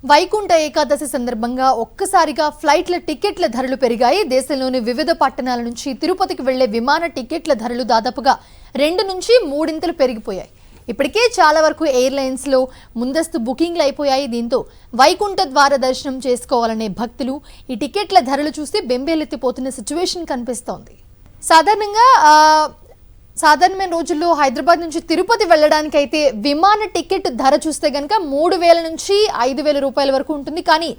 వైకుంఠ ఏకాదశి సందర్భంగా ఒక్కసారిగా ఫ్లైట్ల టికెట్ల ధరలు పెరిగాయి. దేశంలోని వివిధ పట్టణాల నుంచి తిరుపతికి వెళ్లే విమాన టికెట్ల ధరలు దాదాపుగా 2 నుంచి 3 పెరిగిపోయాయి. ఇప్పటికే చాలా వరకు ఎయిర్లైన్స్ లో ముందస్తు బుకింగ్లు అయిపోయాయి. దీంతో వైకుంఠ ద్వార దర్శనం చేసుకోవాలనే భక్తులు ఈ టికెట్ల ధరలు చూసి బెంబేలెత్తిపోతున్న సిచ్యువేషన్ కనిపిస్తోంది. సాధారణమైన రోజుల్లో హైదరాబాద్ నుంచి తిరుపతి వెళ్ళడానికి అయితే విమాన టికెట్ ధర చూస్తే గనక 3,000 నుంచి 5,000 రూపాయల వరకు ఉంటుంది. కానీ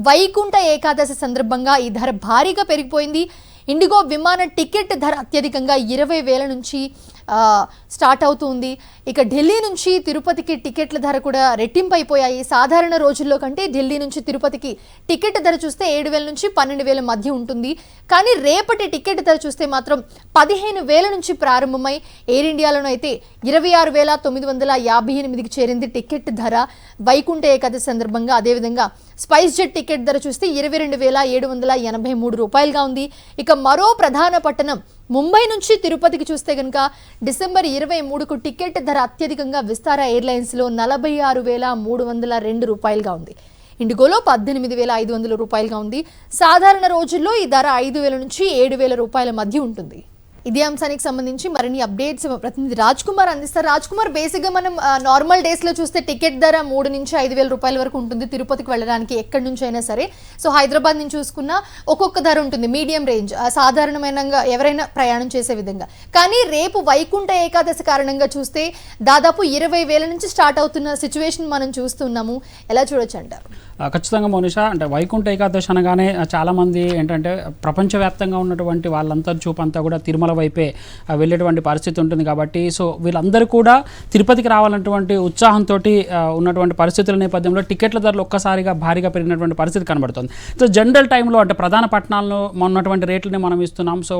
వైకుంఠ ఏకాదశి సందర్భంగా ఈ ధర భారీగా పెరిగిపోయింది. ఇండిగో విమాన టికెట్ ధర అత్యధికంగా 20,000 నుంచి స్టార్ట్ అవుతుంది. ఇక ఢిల్లీ నుంచి తిరుపతికి టికెట్ల ధర కూడా రెట్టింపు అయిపోయాయి. సాధారణ రోజుల్లో కంటే ఢిల్లీ నుంచి తిరుపతికి టికెట్ ధర చూస్తే 7,000 నుంచి 12,000 మధ్య ఉంటుంది. కానీ రేపటి టికెట్ ధర చూస్తే మాత్రం 15,000 నుంచి ప్రారంభమై ఎయిర్ ఇండియాలోనూ అయితే 26,958కి చేరింది టికెట్ ధర వైకుంఠ ఏకాదశి సందర్భంగా. అదేవిధంగా స్పైస్ జెట్ టికెట్ ధర చూస్తే 22,783 రూపాయలుగా ఉంది. ఇక మరో ప్రధాన పట్టణం ముంబై నుంచి తిరుపతికి చూస్తే కనుక డిసెంబర్ 23కు టికెట్ ధర అత్యధికంగా విస్తారా ఎయిర్లైన్స్లో 46,302 రూపాయలుగా ఉంది. ఇండిగోలో 18,500 రూపాయలుగా ఉంది. సాధారణ రోజుల్లో ఈ ధర 5,000 నుంచి 7,000 రూపాయల మధ్య ఉంటుంది. ఇదే అంశానికి సంబంధించి మరిన్ని అప్డేట్స్ ప్రతినిధి రాజ్ కుమార్ అందిస్తారు. రాజ్ కుమార్, బేసిక్గా మనం నార్మల్ డేస్లో చూస్తే టికెట్ ధర 3 నుంచి 5,000 రూపాయల వరకు ఉంటుంది తిరుపతికి వెళ్ళడానికి ఎక్కడి నుంచి అయినా సరే. సో హైదరాబాద్ నుంచి చూసుకున్నా ఒక్కొక్క ధర ఉంటుంది, మీడియం రేంజ్, సాధారణమైన ఎవరైనా ప్రయాణం చేసే విధంగా. కానీ రేపు వైకుంఠ ఏకాదశి కారణంగా చూస్తే దాదాపు 20,000 నుంచి స్టార్ట్ అవుతున్న సిచ్యువేషన్ మనం చూస్తున్నాము. ఎలా చూడొచ్చు అంటారు? ఖచ్చితంగా మోనిషా, అంటే వైకుంఠ ఏకాదశి అనగానే చాలామంది ఏంటంటే ప్రపంచవ్యాప్తంగా ఉన్నటువంటి వాళ్ళంతా చూపంతా కూడా తిరుమల వైపే వెళ్ళేటువంటి పరిస్థితి ఉంటుంది. కాబట్టి సో వీళ్ళందరూ కూడా తిరుపతికి రావాలన్నటువంటి ఉత్సాహంతో ఉన్నటువంటి పరిస్థితుల నేపథ్యంలో టికెట్ల ధరలు ఒక్కసారిగా భారీగా పెరిగినటువంటి పరిస్థితి కనబడుతుంది. సో జనరల్ టైంలో అంటే ప్రధాన పట్టణాల్లో ఉన్నటువంటి రేట్లని మనం ఇస్తున్నాం. సో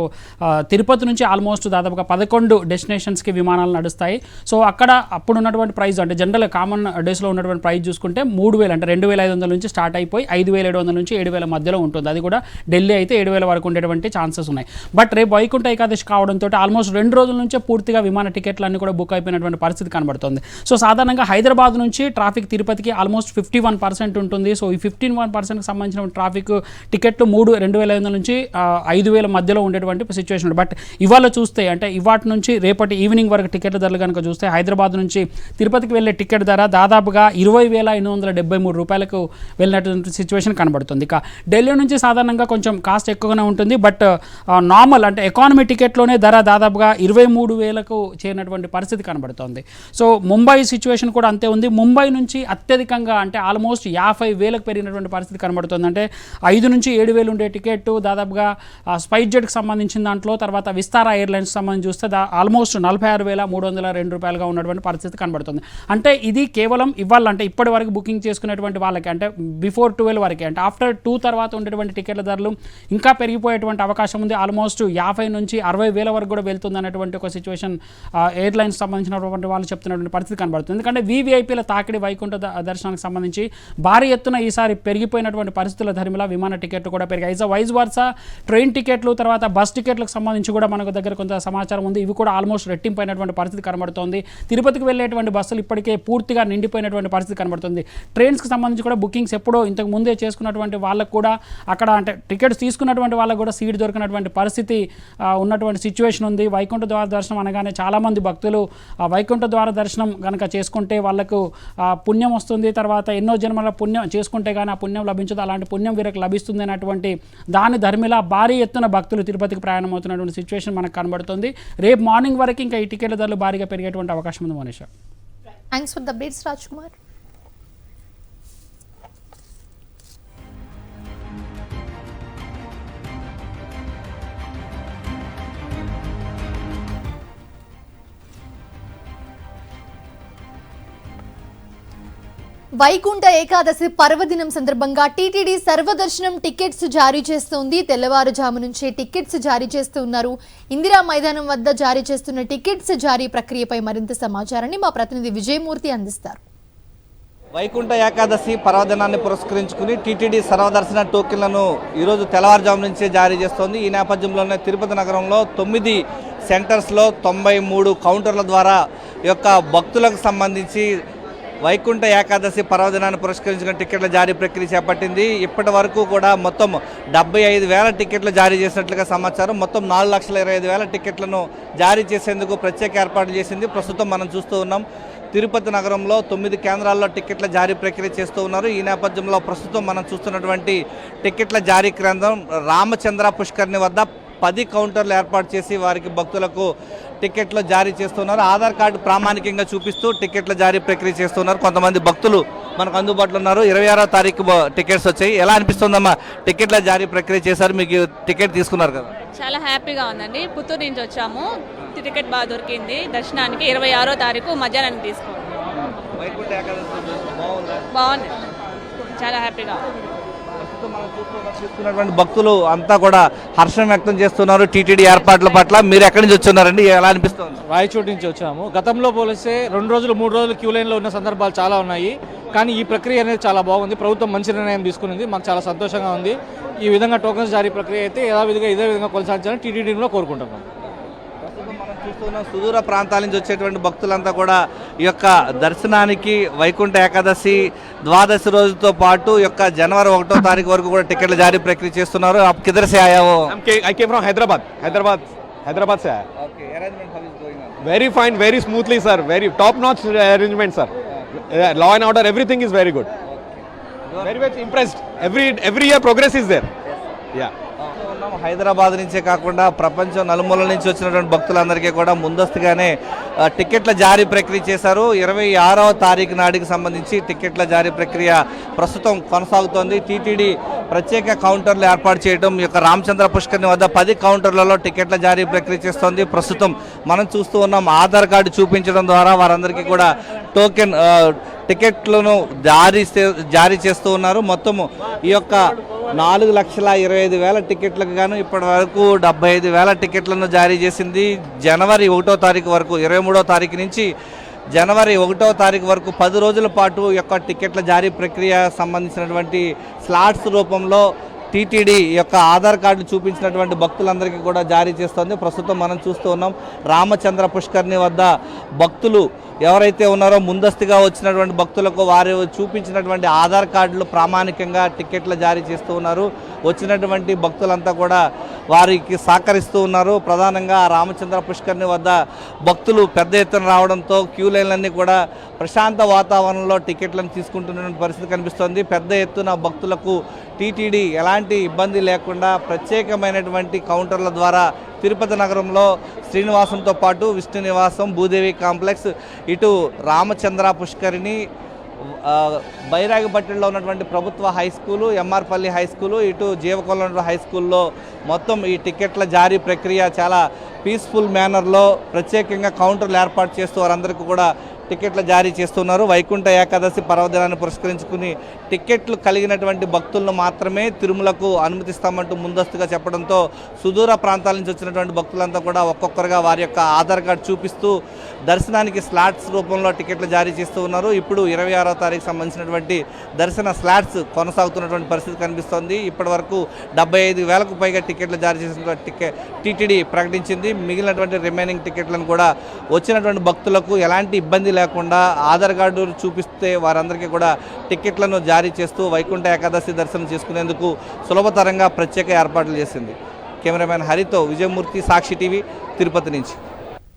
తిరుపతి నుంచి ఆల్మోస్ట్ దాదాపుగా 11 డెస్టినేషన్స్కి విమానాలు నడుస్తాయి. సో అక్కడ అప్పుడు ఉన్నటువంటి ప్రైస్ అంటే జనరల్ కామన్ డేస్లో ఉన్నటువంటి ప్రైస్ చూసుకుంటే 3,000 అంటే 2,500 నుంచి స్టార్ట్ అయిపోయి 5,700 నుంచి 7,000 మధ్యలో ఉంటుంది. అది కూడా ఢిల్లీ అయితే 7,000 వరకు ఉండేటువంటి ఛాన్సెస్ ఉన్నాయి. బట్ రేపు వైకుంఠ ఏకాదశి కావడంతో ఆల్మోస్ట్ 2 రోజుల నుంచే పూర్తిగా విమాన టికెట్లు అన్ని కూడా బుక్ అయిపోయినటువంటి పరిస్థితి కనబడుతుంది. సో సాధారణంగా హైదరాబాద్ నుంచి ట్రాఫిక్ తిరుపతికి ఆల్మోస్ట్ 51% ఉంటుంది. సో ఈ 51%కి సంబంధించిన ట్రాఫిక్ టికెట్లు 2,500 నుంచి 5,000 మధ్యలో ఉండేటువంటి సిచ్యువేషన్. బట్ ఇవాళ చూస్తే అంటే ఇవాటి నుంచి రేపటి ఈవినింగ్ వరకు టికెట్ల ధరలు కనుక చూస్తే హైదరాబాద్ నుంచి తిరుపతికి వెళ్ళే టికెట్ ధర దాదాపుగా 20,873 రూపాయలకు వెళ్ళినటువంటి సిచ్యువేషన్ కనబడుతుంది. ఇక ఢిల్లీ నుంచి సాధారణంగా కొంచెం కాస్ట్ ఎక్కువగానే ఉంటుంది. బట్ నార్మల్ అంటే ఎకానమీ టికెట్లోనే ధర దాదాపుగా 23,000కు చేరినటువంటి పరిస్థితి కనబడుతుంది. సో ముంబై సిచ్యువేషన్ కూడా అంతే ఉంది. ముంబై నుంచి అత్యధికంగా అంటే ఆల్మోస్ట్ 50,000కు పెరిగినటువంటి పరిస్థితి కనబడుతుంది. అంటే 5 నుంచి 7,000 ఉండే టికెట్ దాదాపుగా స్పైస్ జెట్కి సంబంధించిన దాంట్లో తర్వాత విస్తారా ఎయిర్లైన్స్ సంబంధించి చూస్తే ఆల్మోస్ట్ 46,302 రూపాయలుగా ఉన్నటువంటి పరిస్థితి కనబడుతుంది. అంటే ఇది కేవలం ఇవాళ అంటే ఇప్పటి వరకు బుకింగ్ చేసుకునేటువంటి వాళ్ళకి అంటే బిఫోర్ 12 వరకే, అంటే ఆఫ్టర్ 2 తర్వాత ఉండేటువంటి టికెట్ల ధరలు ఇంకా పెరిగిపోయేటువంటి అవకాశం ఉంది. ఆల్మోస్ట్ 50 నుంచి 60,000 వరకు కూడా వెళ్తుంది అనేటువంటి ఒక సిచ్యువేషన్ ఎయిర్లైన్స్ సంబంధించినటువంటి వాళ్ళు చెప్తున్నటువంటి పరిస్థితి కనబడుతుంది. ఎందుకంటే వీవీఐపీల తాకిడి వైకుంఠ దర్శనానికి సంబంధించి భారీ ఎత్తున ఈసారి పెరిగిపోయినటువంటి పరిస్థితుల ధరిమిలా విమాన టికెట్లు కూడా పెరిగాయి. వైజ్ వర్సా ట్రైన్ టికెట్లు తర్వాత బస్ టికెట్లకు సంబంధించి కూడా మనకు దగ్గర కొంత సమాచారం ఉంది. ఇవి కూడా ఆల్మోస్ట్ రెట్టింపైనటువంటి పరిస్థితి కనబడుతోంది. తిరుపతికి వెళ్ళేటువంటి బస్సులు ఇప్పటికే పూర్తిగా నిండిపోయినటువంటి పరిస్థితి కనబడుతుంది. ట్రైన్స్కి సంబంధించి కూడా బుకింగ్స్ ఎప్పుడో ఇంతకు ముందే చేసుకున్నటువంటి వాళ్ళకు కూడా అక్కడ అంటే టికెట్స్ తీసుకున్నటువంటి వాళ్ళకు కూడా సీట్ దొరికినటువంటి పరిస్థితి ఉన్నటువంటి సిచ్యువేషన్ ఉంది. వైకుంఠ ద్వార దర్శనం అనగానే చాలామంది భక్తులు వైకుంఠ ద్వార దర్శనం కనుక చేసుకుంటే వాళ్ళకు పుణ్యం వస్తుంది, తర్వాత ఎన్నో జన్మల పుణ్యం చేసుకుంటే కానీ ఆ పుణ్యం లభించదు, అలాంటి పుణ్యం వీరికి లభిస్తుంది అనేటువంటి దాని ధర్మిలా భారీ ఎత్తున భక్తులు తిరుపతికి ప్రయాణం అవుతున్నటువంటి సిచ్యువేషన్ మనకు కనబడుతుంది. రేపు మార్నింగ్ వరకు ఇంకా ఈ టికెట్ల ధరలు భారీగా పెరిగేటువంటి అవకాశం ఉంది. Manisha, thanks for the updates Raj Kumar. Vaikuntha Ekadashi పర్వదినం సందర్భంగా టీటీడీ సర్వదర్శనం టికెట్స్ జారీ చేస్తోంది. తెల్లవారుజాము నుంచే టికెట్స్ జారీ చేస్తూ ఉన్నారు. ఇందిరా మైదానం వద్ద జారీ చేస్తున్న టికెట్స్ జారీ ప్రక్రియపై మరింత సమాచారాన్ని మా ప్రతినిధి విజయమూర్తి అందిస్తారు. వైకుంఠ ఏకాదశి పర్వదినాన్ని పురస్కరించుకుని టీటీడీ సర్వదర్శన టోకెన్లను ఈరోజు తెల్లవారుజాము నుంచే జారీ చేస్తోంది. ఈ నేపథ్యంలోనే తిరుపతి నగరంలో 9 సెంటర్స్లో 93 కౌంటర్ల ద్వారా ఈ యొక్క భక్తులకు సంబంధించి వైకుంఠ ఏకాదశి పర్వదినాన్ని పురస్కరించుకుని టికెట్ల జారీ ప్రక్రియ చేపట్టింది. ఇప్పటి వరకు కూడా మొత్తం 75,000 టికెట్లు జారీ చేసినట్లుగా సమాచారం. మొత్తం 4,25,000 టికెట్లను జారీ చేసేందుకు ప్రత్యేక ఏర్పాట్లు చేసింది. ప్రస్తుతం మనం చూస్తూ ఉన్నాం తిరుపతి నగరంలో 9 కేంద్రాల్లో టికెట్ల జారీ ప్రక్రియ చేస్తూ ఉన్నారు. ఈ నేపథ్యంలో ప్రస్తుతం మనం చూస్తున్నటువంటి టికెట్ల జారీ కేంద్రం రామచంద్ర పుష్కరిణి వద్ద 10 కౌంటర్లు ఏర్పాటు చేసి వారికి భక్తులకు టికెట్లు జారీ చేస్తున్నారు. ఆధార్ కార్డు ప్రామాణికంగా చూపిస్తూ టికెట్ల జారీ ప్రక్రియ చేస్తున్నారు. కొంతమంది భక్తులు మనకు అందుబాటులో ఉన్నారు. 26వ తారీఖు టికెట్స్ వచ్చాయి. ఎలా అనిపిస్తుందమ్మా టికెట్ల జారీ ప్రక్రియ చేశారు, మీకు టికెట్ తీసుకున్నారు కదా? చాలా హ్యాపీగా ఉందండి. పుత్తూరు నుంచి వచ్చాము, టికెట్ బాగా దొరికింది దర్శనానికి. 26వ తారీఖు మధ్యాహ్నం తీసుకోండి. వైకుంఠ ఏకాదశి బాగుందా? బాగుంది, చాలా హ్యాపీగా. మనం చూస్తున్నటువంటి భక్తులు అంతా కూడా హర్షం వ్యక్తం చేస్తున్నారు టీటీడీ ఏర్పాట్ల పట్ల. మీరు ఎక్కడి నుంచి వచ్చున్నారండి, ఎలా అనిపిస్తుంది? రాయచోటి నుంచి వచ్చాము. గతంలో పోలిస్తే 2 రోజులు 3 రోజులు క్యూ లైన్లో ఉన్న సందర్భాలు చాలా ఉన్నాయి. కానీ ఈ ప్రక్రియ అనేది చాలా బాగుంది. ప్రభుత్వం మంచి నిర్ణయం తీసుకునింది, మాకు చాలా సంతోషంగా ఉంది. ఈ విధంగా టోకన్స్ జారీ ప్రక్రియ అయితే ఇదే విధంగా కొనసాగించాలని టీటీడీలో కోరుకుంటున్నాం. మనం చూస్తున్న సుదూర ప్రాంతాల నుంచి వచ్చేటువంటి భక్తులంతా కూడా ఈ యొక్క దర్శనానికి వైకుంఠ ఏకాదశి ద్వాదశి రోజుతో పాటు ఈ యొక్క జనవరి 1వ తారీఖు వరకు కూడా టికెట్ల జారీ ప్రక్రియ చేస్తున్నారు. आप किधर से आया हो? I came from Hyderabad से आया. Okay, arrangement how is going on? Very fine, very smoothly, sir. Very top-notch arrangement, sir. Law and order, everything is very good. Very much impressed. Every year progress is there. Yeah. Hyderabad నుంచే కాకుండా ప్రపంచం నలుమూలల నుంచి వచ్చినటువంటి భక్తులందరికీ కూడా ముందస్తుగానే టికెట్ల జారీ ప్రక్రియ చేశారు. 26వ తారీఖు నాటికి సంబంధించి టికెట్ల జారీ ప్రక్రియ ప్రస్తుతం కొనసాగుతోంది. టీటీడీ ప్రత్యేక కౌంటర్లు ఏర్పాటు చేయడం, ఈ యొక్క రామచంద్ర పుష్కరిణి వద్ద 10 కౌంటర్లలో టికెట్ల జారీ ప్రక్రియ చేస్తోంది. ప్రస్తుతం మనం చూస్తూ ఉన్నాం ఆధార్ కార్డు చూపించడం ద్వారా వారందరికీ కూడా టోకెన్ టికెట్లను జారీ చేస్తూ ఉన్నారు. మొత్తము ఈ యొక్క 4,25,000 టికెట్లకు గాను ఇప్పటి వరకు 75,000 టికెట్లను జారీ చేసింది. జనవరి 1వ తారీఖు వరకు 23వ తారీఖు నుంచి జనవరి 1వ తారీఖు వరకు 10 రోజుల పాటు ఈ యొక్క టికెట్ల జారీ ప్రక్రియ సంబంధించినటువంటి స్లాట్స్ రూపంలో టీటీడీ యొక్క ఆధార్ కార్డు చూపించినటువంటి భక్తులందరికీ కూడా జారీ చేస్తోంది. ప్రస్తుతం మనం చూస్తూ ఉన్నాం రామచంద్ర పుష్కరిణి వద్ద భక్తులు ఎవరైతే ఉన్నారో ముందస్తుగా వచ్చినటువంటి భక్తులకు వారు చూపించినటువంటి ఆధార్ కార్డులు ప్రామాణికంగా టికెట్లు జారీ చేస్తూ ఉన్నారు. వచ్చినటువంటి భక్తులంతా కూడా వారికి సహకరిస్తూ ఉన్నారు. ప్రధానంగా రామచంద్ర పుష్కరిణి వద్ద భక్తులు పెద్ద ఎత్తున రావడంతో క్యూ లైన్లన్నీ కూడా ప్రశాంత వాతావరణంలో టికెట్లను తీసుకుంటున్న పరిస్థితి కనిపిస్తోంది. పెద్ద ఎత్తున భక్తులకు టీటీడీ ఎలాంటి ఇబ్బంది లేకుండా ప్రత్యేకమైనటువంటి కౌంటర్ల ద్వారా తిరుపతి నగరంలో శ్రీనివాసంతో పాటు విష్ణు నివాసం, భూదేవి కాంప్లెక్స్, ఇటు రామచంద్ర పుష్కరిణి, బైరాగిపట్టిలో ఉన్నటువంటి ప్రభుత్వ high school, MR Palli high school, ఇటు జీవకొండ హై స్కూల్లో మొత్తం ఈ టికెట్ల జారీ ప్రక్రియ చాలా పీస్ఫుల్ మేనర్లో ప్రత్యేకంగా కౌంటర్లు ఏర్పాటు చేస్తూ వారందరికీ కూడా టికెట్లు జారీ చేస్తున్నారు. వైకుంఠ ఏకాదశి పర్వదినాన్ని పురస్కరించుకుని టికెట్లు కలిగినటువంటి భక్తులను మాత్రమే తిరుమలకు అనుమతిస్తామంటూ ముందస్తుగా చెప్పడంతో సుదూర ప్రాంతాల నుంచి వచ్చినటువంటి భక్తులంతా కూడా ఒక్కొక్కరుగా వారి యొక్క ఆధార్ కార్డు చూపిస్తూ దర్శనానికి స్లాట్స్ రూపంలో టికెట్లు జారీ చేస్తూ ఉన్నారు. ఇప్పుడు 26వ తారీఖు సంబంధించినటువంటి దర్శన స్లాట్స్ కొనసాగుతున్నటువంటి పరిస్థితి కనిపిస్తోంది. ఇప్పటి వరకు 75,000కు పైగా టికెట్లు జారీ చేసినటువంటి టీటీడీ ప్రకటించింది. మిగిలినటువంటి రిమైనింగ్ టికెట్లను కూడా వచ్చినటువంటి భక్తులకు ఎలాంటి ఇబ్బంది లేకుండా ఆధార్ కార్డు చూపిస్తే వారందరికీ కూడా టికెట్లను జారీ చేస్తూ వైకుంఠ ఏకాదశి దర్శనం చేసుకునేందుకు సులభతరంగా ప్రత్యేక ఏర్పాట్లు చేసింది. కెమెరామెన్ హరితో విజయమూర్తి, సాక్షి టీవీ, తిరుపతి నుంచి.